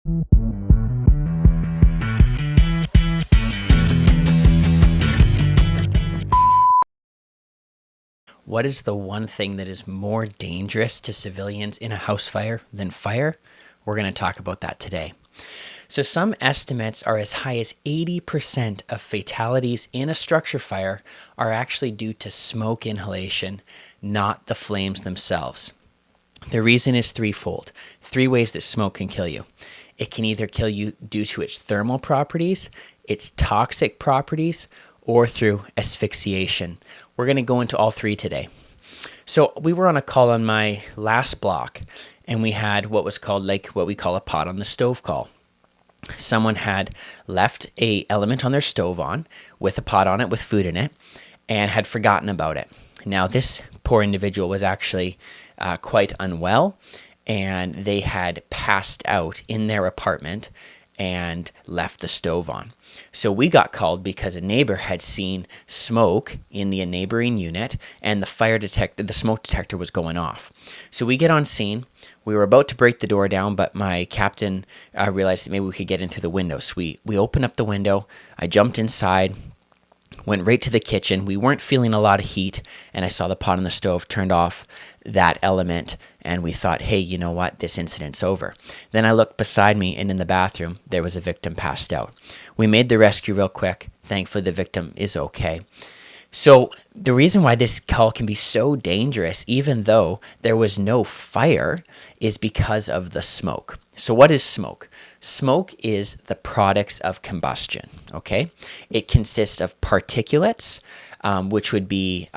What is the one thing that is more dangerous to civilians in a house fire than fire? We're going to talk about that today. So, some estimates are as high as 80% of fatalities in a structure fire are actually due to smoke inhalation, not the flames themselves. The reason is threefold. Three ways that smoke can kill you. It can either kill you due to its thermal properties, its toxic properties, or through asphyxiation. We're going to go into all three today. So we were on a call on my last block, and we had what was called what we call a pot on the stove call. Someone had left a element on their stove on with a pot on it with food in it and had forgotten about it. Now this poor individual was actually quite unwell, and they had passed out in their apartment and left the stove on. So we got called because a neighbor had seen smoke in the neighboring unit, and the smoke detector was going off. So we get on scene. We were about to break the door down, but my captain realized that maybe we could get in through the window. So we opened up the window. I jumped inside, went right to the kitchen. We weren't feeling a lot of heat, and I saw the pot on the stove, turned off that element, and we thought, hey, you know what? This incident's over. Then I looked beside me, and in the bathroom, there was a victim passed out. We made the rescue real quick. Thankfully, the victim is okay. So the reason why this call can be so dangerous, even though there was no fire, is because of the smoke. So what is smoke? Smoke is the products of combustion, okay? It consists of particulates, which would be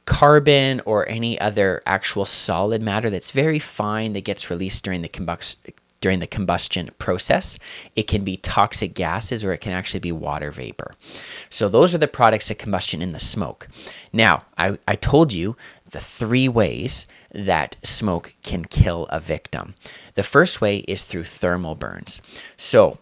carbon or any other actual solid matter that's very fine that gets released during the combustion process. It can be toxic gases, or it can actually be water vapor. So those are the products of combustion in the smoke. Now, I told you the three ways that smoke can kill a victim. The first way is through thermal burns. So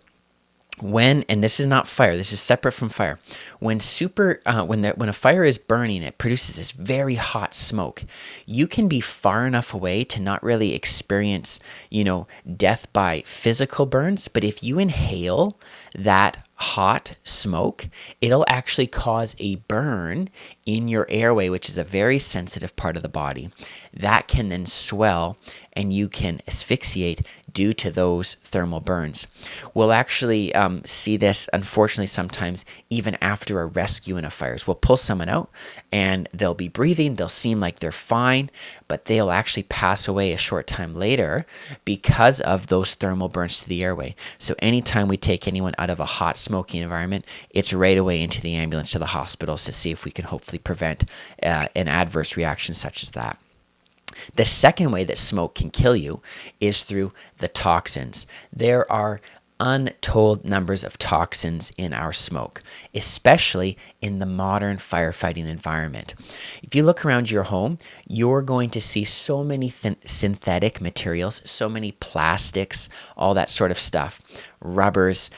and this is not fire, this is separate from fire. When a fire is burning, it produces this very hot smoke. You can be far enough away to not really experience, death by physical burns, but if you inhale that hot smoke, it'll actually cause a burn in your airway, which is a very sensitive part of the body. That can then swell, and you can asphyxiate due to those thermal burns. We'll actually see this, unfortunately, sometimes even after a rescue in a fire. We'll pull someone out, and they'll be breathing, they'll seem like they're fine, but they'll actually pass away a short time later because of those thermal burns to the airway. So anytime we take anyone out of a hot, smoky environment, it's right away into the ambulance to the hospitals to see if we can hopefully prevent an adverse reaction such as that. The second way that smoke can kill you is through the toxins. There are untold numbers of toxins in our smoke, especially in the modern firefighting environment. If you look around your home, you're going to see so many synthetic materials, so many plastics, all that sort of stuff, rubbers.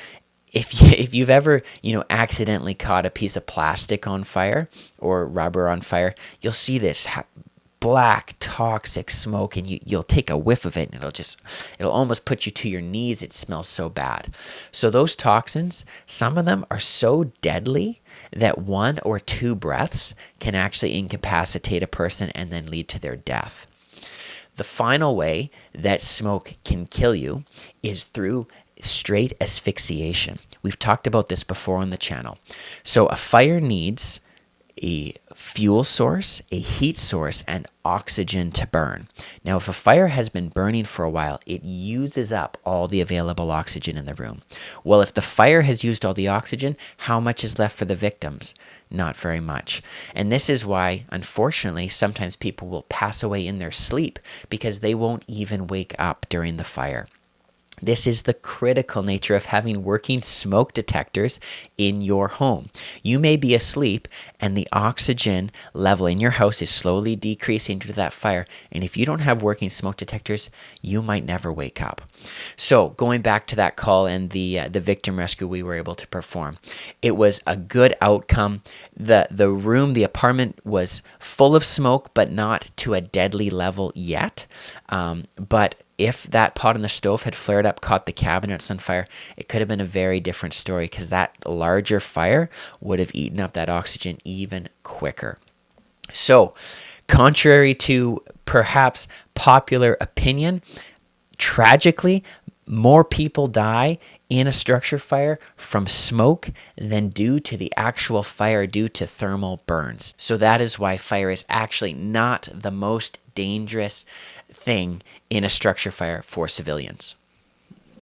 If you've ever, accidentally caught a piece of plastic on fire or rubber on fire, you'll see this black toxic smoke, and you'll take a whiff of it, and it'll almost put you to your knees. It smells so bad. So those toxins, some of them are so deadly that 1 or 2 breaths can actually incapacitate a person and then lead to their death. The final way that smoke can kill you is through straight asphyxiation. We've talked about this before on the channel. So a fire needs a fuel source, a heat source, and oxygen to burn. Now, if a fire has been burning for a while, it uses up all the available oxygen in the room. Well, if the fire has used all the oxygen, how much is left for the victims? Not very much. And this is why, unfortunately, sometimes people will pass away in their sleep because they won't even wake up during the fire. This is the critical nature of having working smoke detectors in your home. You may be asleep and the oxygen level in your house is slowly decreasing due to that fire. And if you don't have working smoke detectors, you might never wake up. So going back to that call and the victim rescue we were able to perform, it was a good outcome. The apartment was full of smoke, but not to a deadly level yet. But if that pot on the stove had flared up, caught the cabinets on fire, it could have been a very different story because that larger fire would have eaten up that oxygen even quicker. So, contrary to perhaps popular opinion, tragically, more people die in a structure fire from smoke than due to the actual fire due to thermal burns. So that is why fire is actually not the most dangerous thing in a structure fire for civilians.